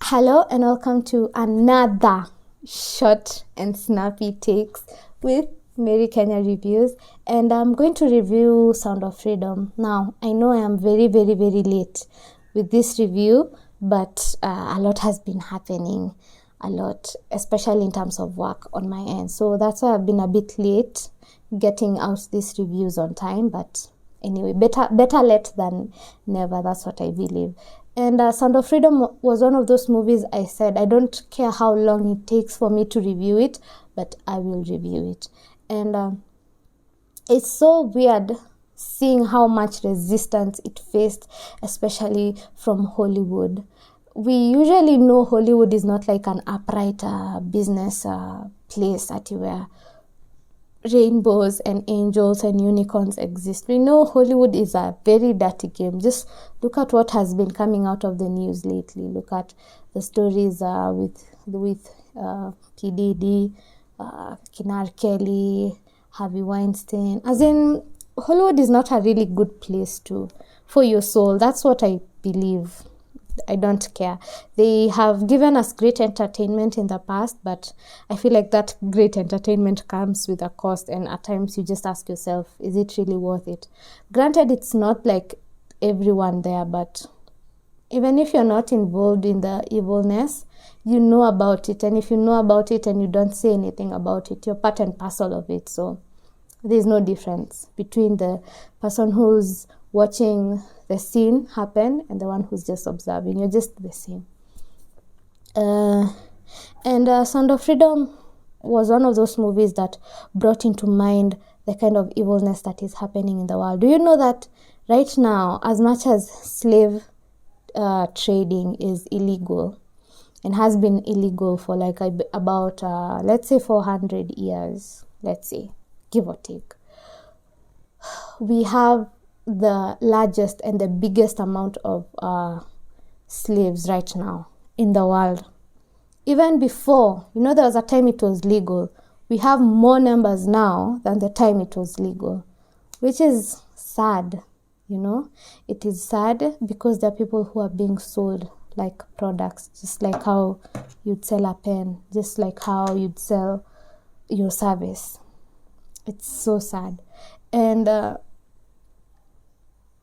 Hello and welcome to another short and snappy takes with Mary Kenya Reviews, and I'm going to review Sound of Freedom. Now, I know I am very late with this review, but a lot has been happening, a lot, especially in terms of work on my end. So that's why I've been a bit late getting out these reviews on time, but anyway, better late than never. That's what I believe. And Sound of Freedom was one of those movies I said, I don't care how long it takes for me to review it, but I will review it. And it's so weird seeing how much resistance it faced, especially from Hollywood. We usually know Hollywood is not like an upright business place where rainbows and angels and unicorns exist. We know Hollywood is a very dirty game. Just look at what has been coming out of the news lately. Look at the stories with P. Diddy, R. Kelly, Harvey Weinstein. As in, Hollywood is not a really good place for your soul. That's what I believe. I don't care. They have given us great entertainment in the past, but I feel like that great entertainment comes with a cost, and at times you just ask yourself, is it really worth it? Granted, it's not like everyone there, but even if you're not involved in the evilness, you know about it, and if you know about it and you don't say anything about it, you're part and parcel of it. So there's no difference between the person who's watching the scene happen and the one who's just observing. You're just the same. And Sound of Freedom was one of those movies that brought into mind the kind of evilness that is happening in the world. Do you know that right now, as much as slave trading is illegal and has been illegal for like about, let's say 400 years, let's say, give or take, we have the largest and the biggest amount of slaves right now in the world. Even before, there was a time it was legal. We have more numbers now than the time it was legal, which is sad, It is sad because there are people who are being sold like products, just like how you'd sell a pen, just like how you'd sell your service. It's so sad. And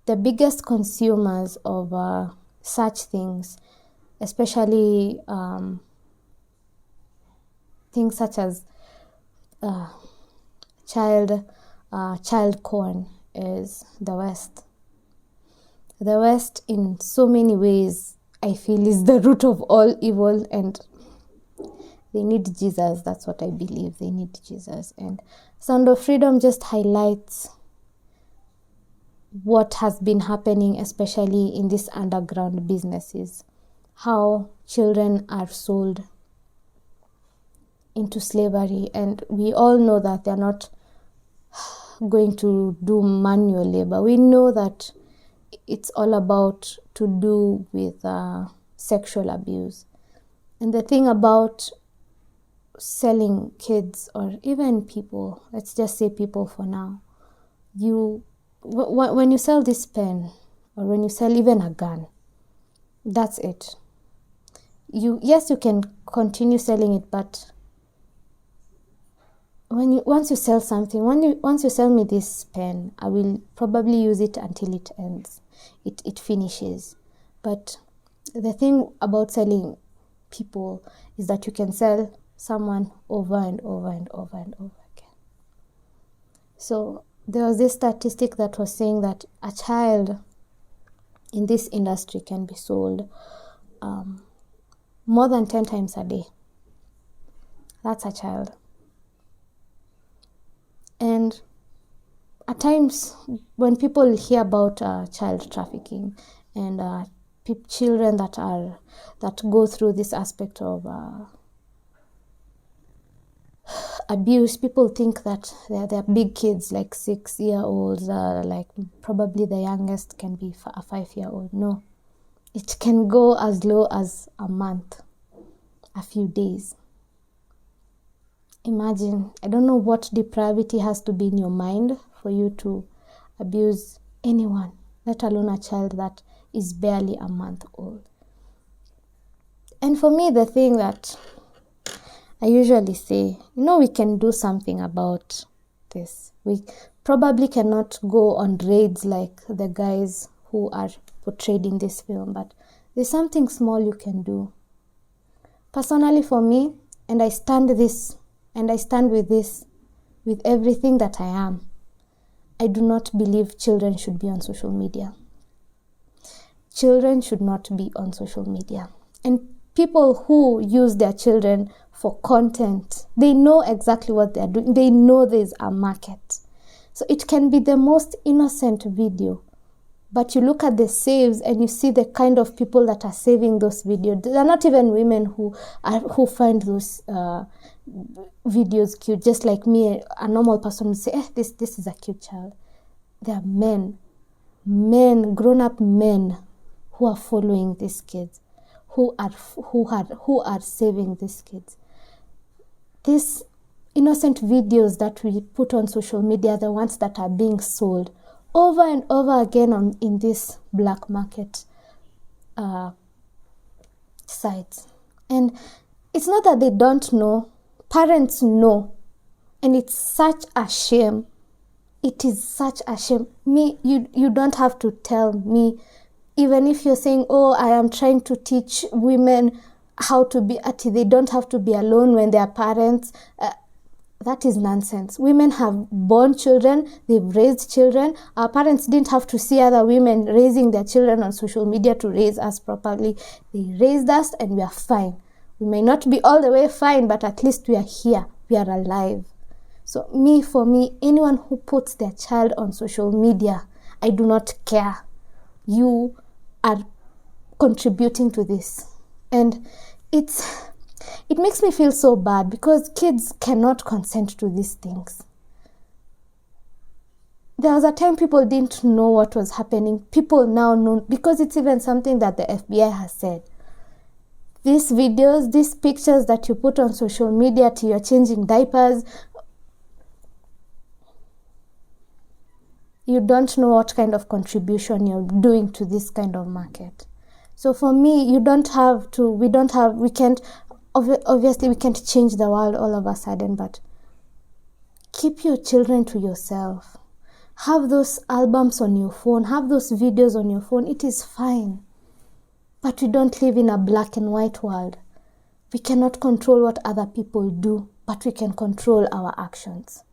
the biggest consumers of such things, especially things such as child corn, is the West. The West, in so many ways, I feel, is the root of all evil, and they need Jesus. That's what I believe. They need Jesus. And Sound of Freedom just highlights what has been happening, especially in these underground businesses, how children are sold into slavery, and we all know that they're not going to do manual labor. We know that it's all about to do with sexual abuse. And the thing about selling kids, or even people, let's just say people for now, when you sell this pen, or when you sell even a gun, that's it. Yes, you can continue selling it, but once you sell something, once you sell me this pen, I will probably use it until it ends. It finishes. But the thing about selling people is that you can sell someone over and over and over and over again. So there was this statistic that was saying that a child in this industry can be sold more than 10 times a day. That's a child. And at times, when people hear about child trafficking and children that go through this aspect of abuse, people think that they're big kids, like 6-year-olds, like probably the youngest can be a 5-year-old. No, it can go as low as a month, a few days. Imagine, I don't know what depravity has to be in your mind for you to abuse anyone, let alone a child that is barely a month old. And for me, the thing that I usually say, we can do something about this. We probably cannot go on raids like the guys who are portrayed in this film, but there's something small you can do. Personally for me, and I stand with this, with everything that I am, I do not believe children should be on social media. Children should not be on social media. And people who use their children for content, they know exactly what they're doing. They know there's a market. So it can be the most innocent video, but you look at the saves and you see the kind of people that are saving those videos. They're not even women who find those videos cute, just like me, a normal person would say, this is a cute child. There are men, grown-up men who are following these kids, who are saving these kids. These innocent videos that we put on social media are the ones that are being sold over and over again in this black market sites. And it's not that they don't know. Parents know. And it's such a shame. It is such a shame. You don't have to tell me. Even if you're saying, I am trying to teach women how to be they don't have to be alone when they are parents. That is nonsense. Women have born children, they've raised children. Our parents didn't have to see other women raising their children on social media to raise us properly. They raised us and we are fine. We may not be all the way fine, but at least we are here. We are alive. So for me, anyone who puts their child on social media, I do not care. You are contributing to this. And it makes me feel so bad because kids cannot consent to these things. There was a time people didn't know what was happening. People now know, because it's even something that the FBI has said. These videos, these pictures that you put on social media till you're changing diapers, you don't know what kind of contribution you're doing to this kind of market. So for me, obviously we can't change the world all of a sudden, but keep your children to yourself. Have those albums on your phone, have those videos on your phone, it is fine. But we don't live in a black and white world. We cannot control what other people do, but we can control our actions.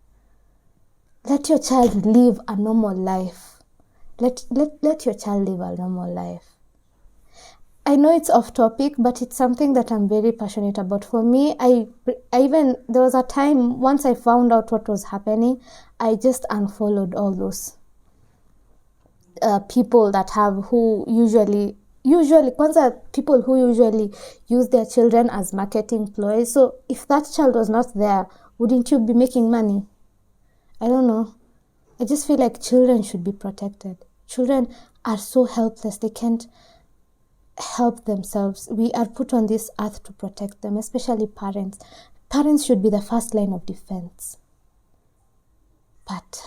Let your child live a normal life. Let your child live a normal life. I know it's off topic, but it's something that I'm very passionate about. For me, there was a time, once I found out what was happening, I just unfollowed all those people who usually people who usually use their children as marketing ploys. So if that child was not there, wouldn't you be making money? I don't know. I just feel like children should be protected. Children are so helpless. They can't help themselves. We are put on this earth to protect them, especially parents. Parents should be the first line of defense. But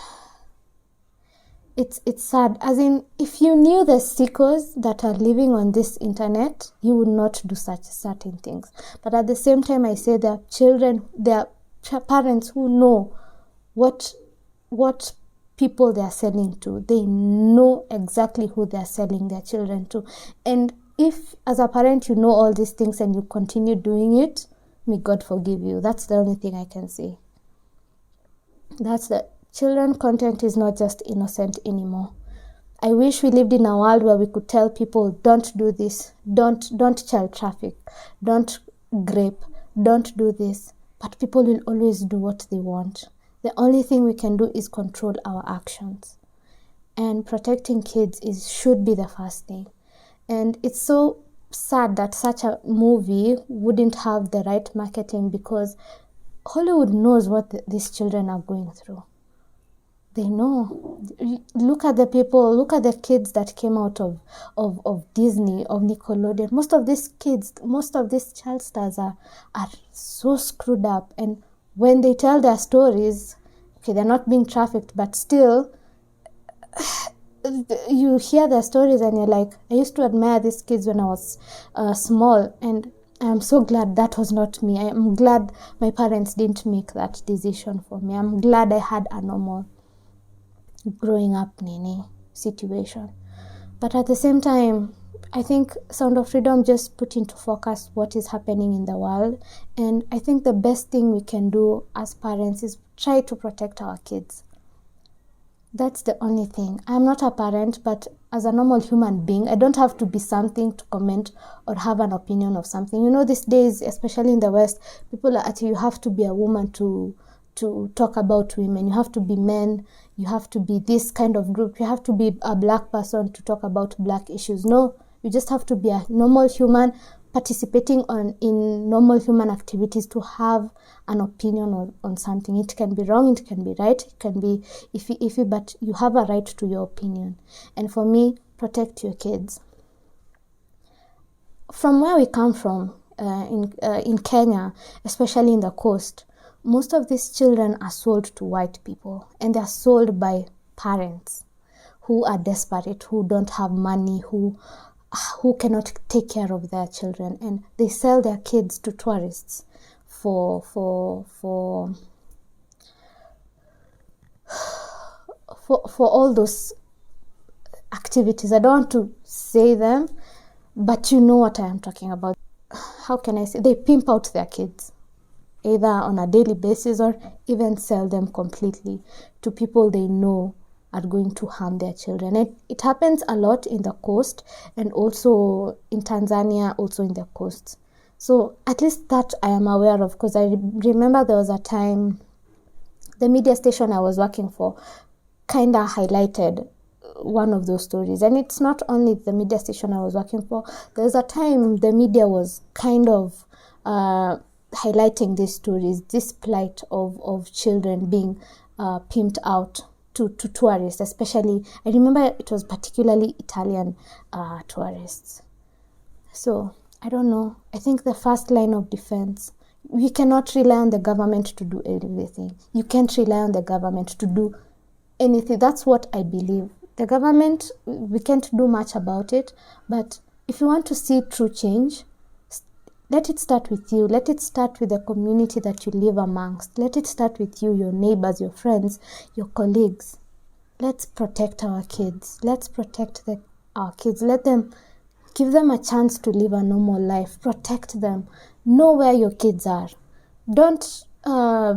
it's sad. As in, if you knew the sickos that are living on this internet, you would not do such certain things. But at the same time, I say there are children, there are parents who know what people they are selling to. They know exactly who they are selling their children to. And if, as a parent, you know all these things and you continue doing it, may God forgive you. That's the only thing I can say. Children content is not just innocent anymore. I wish we lived in a world where we could tell people, don't do this, don't child traffic, don't grape, don't do this. But people will always do what they want. The only thing we can do is control our actions. And protecting kids should be the first thing. And it's so sad that such a movie wouldn't have the right marketing, because Hollywood knows what these children are going through. They know. Look at the kids that came out of Disney, of Nickelodeon. Most of these child stars are so screwed up. And when they tell their stories, okay, they're not being trafficked, but still, you hear their stories and you're like, I used to admire these kids when I was small. And I'm so glad that was not me. I am glad my parents didn't make that decision for me. I'm glad I had a normal growing up situation. But at the same time, I think Sound of Freedom just put into focus what is happening in the world. And I think the best thing we can do as parents is try to protect our kids. That's the only thing. I'm not a parent, but as a normal human being, I don't have to be something to comment or have an opinion of something. You know, these days, especially in the West, people are at you have to be a woman to talk about women. You have to be men. You have to be this kind of group. You have to be a black person to talk about black issues. No, you just have to be a normal human participating in normal human activities to have an opinion on something. It can be wrong, it can be right, it can be iffy, but you have a right to your opinion. And for me, protect your kids. From where we come from, in Kenya, especially in the coast, most of these children are sold to white people, and they are sold by parents who are desperate, who don't have money, who cannot take care of their children, and they sell their kids to tourists for all those activities. I don't want to say them, but you know what I am talking about. How can I say? They pimp out their kids, either on a daily basis or even sell them completely to people they know are going to harm their children. It happens a lot in the coast, and also in Tanzania, also in the coast. So at least that I am aware of, because I remember there was a time the media station I was working for kind of highlighted one of those stories. And it's not only the media station I was working for. There was a time the media was kind of highlighting these stories, this plight of children being pimped out to tourists, especially, I remember it was particularly Italian tourists. So, I don't know. I think the first line of defense, we cannot rely on the government to do everything. You can't rely on the government to do anything. That's what I believe. The government, we can't do much about it, but if you want to see true change, let it start with you. Let it start with the community that you live amongst. Let it start with you, your neighbors, your friends, your colleagues. Let's protect our kids. Let's protect our kids. Give them a chance to live a normal life. Protect them. Know where your kids are. Don't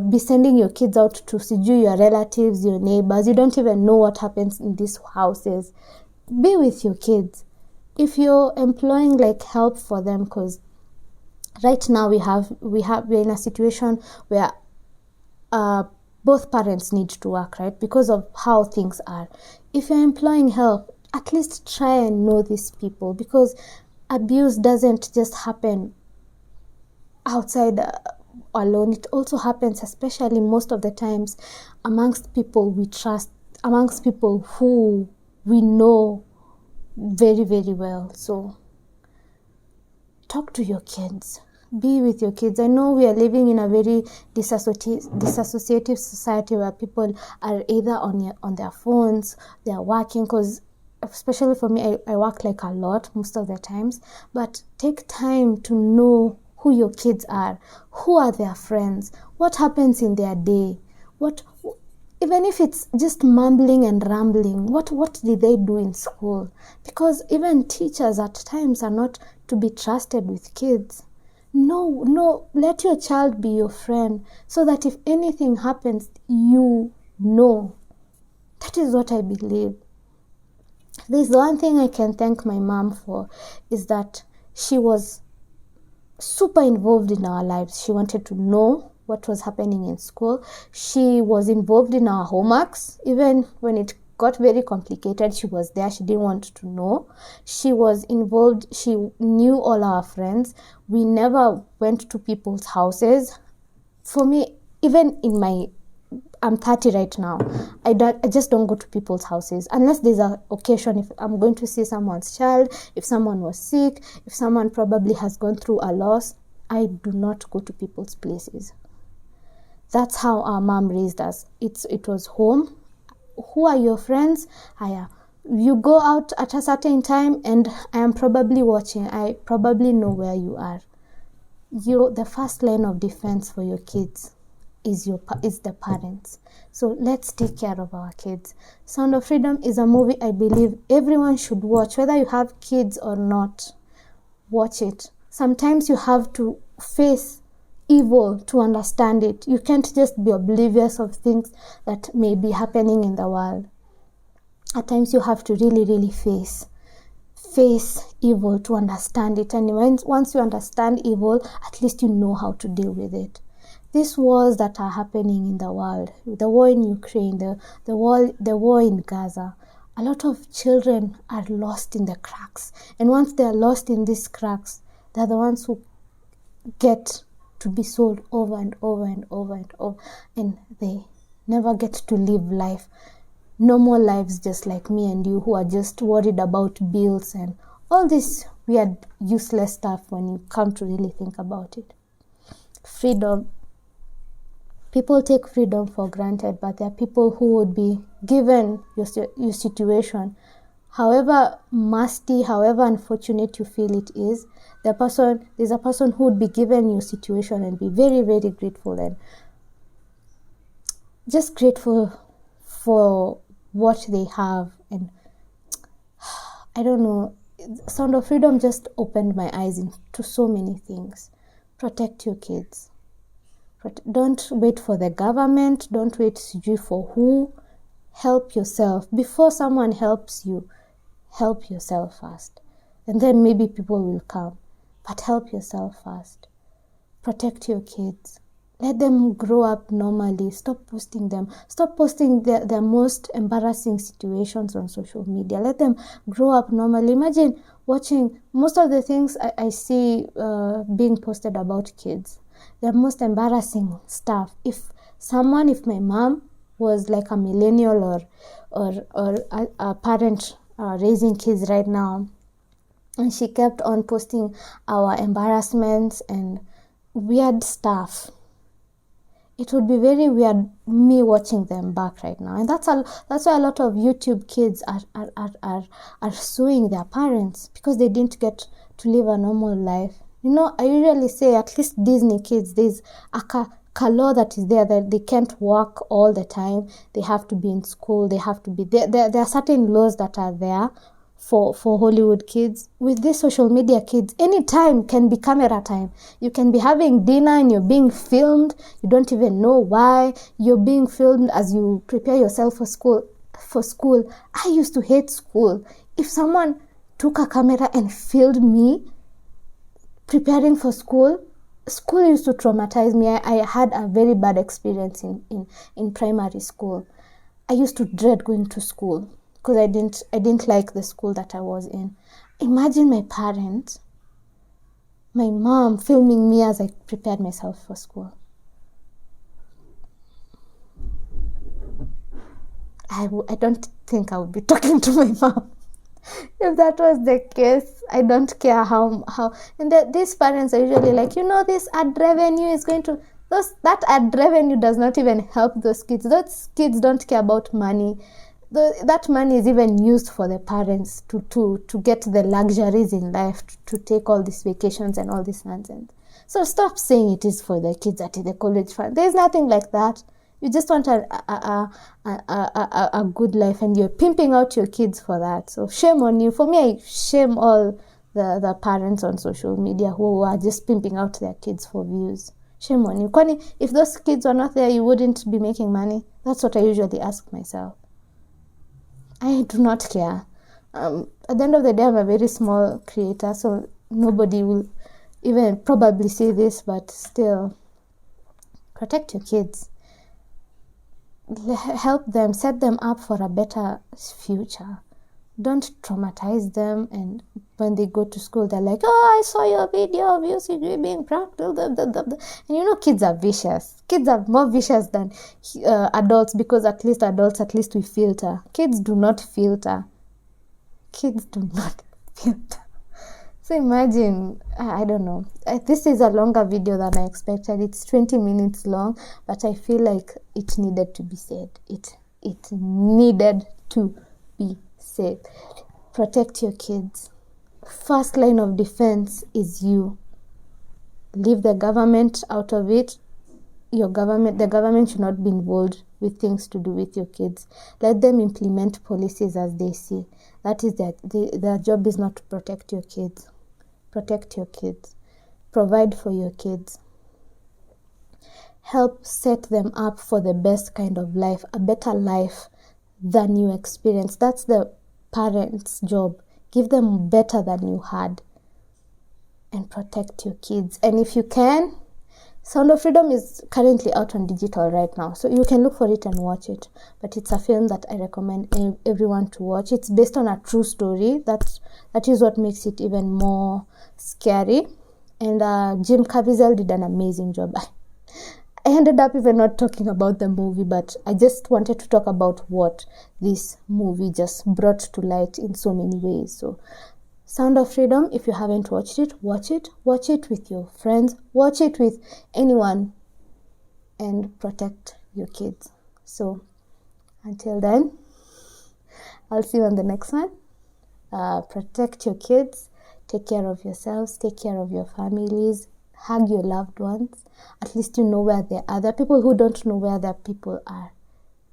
be sending your kids out to see your relatives, your neighbors. You don't even know what happens in these houses. Be with your kids. If you're employing help for them, because right now we're in a situation where both parents need to work, right? Because of how things are. If you're employing help, at least try and know these people, because abuse doesn't just happen outside alone. It also happens, especially most of the times, amongst people we trust, amongst people who we know very, very well. So talk to your kids. Be with your kids. I know we are living in a very disassociative society where people are either on their phones, they are working, because especially for me, I work a lot most of the times. But take time to know who your kids are, who are their friends, what happens in their day, even if it's just mumbling and rambling, what did they do in school? Because even teachers at times are not to be trusted with kids. No, let your child be your friend, so that if anything happens, you know. That is what I believe. There's one thing I can thank my mom for, is that she was super involved in our lives. She wanted to know what was happening in school. She was involved in our homeworks. Even when it got very complicated, she was there. She didn't want to know. She was involved. She knew all our friends. We never went to people's houses. For me, even I'm 30 right now. I just don't go to people's houses unless there's an occasion. If I'm going to see someone's child, if someone was sick, if someone probably has gone through a loss, I do not go to people's places. That's how our mom raised us. It was home. Who are your friends? You go out at a certain time, and I am probably watching. I probably know where you are. the first line of defense for your kids is the parents. So let's take care of our kids. Sound of Freedom is a movie I believe everyone should watch, whether you have kids or not. Watch it. Sometimes you have to face evil to understand it. You can't just be oblivious of things that may be happening in the world. At times you have to really, really face evil to understand it. And once you understand evil, at least you know how to deal with it. These wars that are happening in the world, the war in Ukraine, the war in Gaza, a lot of children are lost in the cracks. And once they are lost in these cracks, they're the ones who get to be sold over and over and over and over. And they never get to live life, normal lives, just like me and you, who are just worried about bills and all this weird, useless stuff when you come to really think about it. Freedom. People take freedom for granted, but there are people who would be given your situation, however musty, however unfortunate you feel it is. There's a person who would be given your situation and be very, very grateful, and just grateful for what they have. And I don't know, Sound of Freedom just opened my eyes into so many things. Protect your kids. Don't wait for the government. Don't wait for who. Help yourself. Before someone helps you, help yourself first. And then maybe people will come. But help yourself first. Protect your kids. Let them grow up normally. Stop posting them. Stop posting their most embarrassing situations on social media. Let them grow up normally. Imagine watching most of the things I see being posted about kids. The most embarrassing stuff. If my mom was like a millennial or a parent raising kids right now, and she kept on posting our embarrassments and weird stuff, it would be very weird me watching them back right now. And that's why a lot of YouTube kids are suing their parents, because they didn't get to live a normal life. You know, I usually say at least Disney kids, there's a law that is there that they can't work all the time. They have to be in school. They have to be there. There are certain laws that are there for Hollywood kids. With these social media kids, any time can be camera time. You can be having dinner and you're being filmed. You don't even know why. You're being filmed as you prepare yourself for school. I used to hate school. If someone took a camera and filmed me preparing for school used to traumatize me. I had a very bad experience in primary school. I used to dread going to school because I didn't like the school that I was in. Imagine my parents, my mom filming me as I prepared myself for school. I don't think I would be talking to my mom. If that was the case, I don't care how. And these parents are usually like, this ad revenue is going to... That ad revenue does not even help those kids. Those kids don't care about money. That money is even used for the parents to get the luxuries in life, to take all these vacations and all this nonsense. So stop saying it is for the kids at the college fund. There's nothing like that. You just want a good life, and you're pimping out your kids for that. So shame on you. For me, I shame all the parents on social media who are just pimping out their kids for views. Shame on you. Kwani, if those kids were not there, you wouldn't be making money? That's what I usually ask myself. I do not care. At the end of the day, I'm a very small creator, so nobody will even probably see this, but still, protect your kids. Help them, set them up for a better future. Don't traumatize them, and when they go to school, they're like, I saw your video of you being pranked. And kids are vicious. Kids are more vicious than adults, because at least we filter. Kids do not filter. So imagine, I don't know. This is a longer video than I expected. It's 20 minutes long, but I feel like it needed to be said. It needed to be said. Protect your kids. First line of defense is you. Leave the government out of it. The government should not be involved with things to do with your kids. Let them implement policies as they see. That is their job is not to protect your kids. Protect your kids. Provide for your kids. Help set them up for the best kind of life, a better life than you experienced. That's the parents' job. Give them better than you had. And protect your kids. And if you can, Sound of Freedom is currently out on digital right now, so you can look for it and watch it. But it's a film that I recommend everyone to watch. It's based on a true story. That is what makes it even more scary. And Jim Caviezel did an amazing job. I ended up even not talking about the movie, but I just wanted to talk about what this movie just brought to light in so many ways. So Sound of Freedom, if you haven't watched it, watch it. Watch it with your friends. Watch it with anyone. And protect your kids. So, until then, I'll see you on the next one. Protect your kids. Take care of yourselves. Take care of your families. Hug your loved ones. At least you know where they are. There are people who don't know where their people are.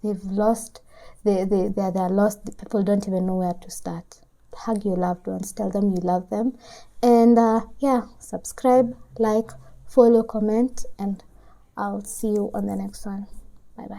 They've lost. They're lost. The people don't even know where to start. Hug your loved ones, tell them you love them, and subscribe, like, follow, comment, and I'll see you on the next one. Bye bye.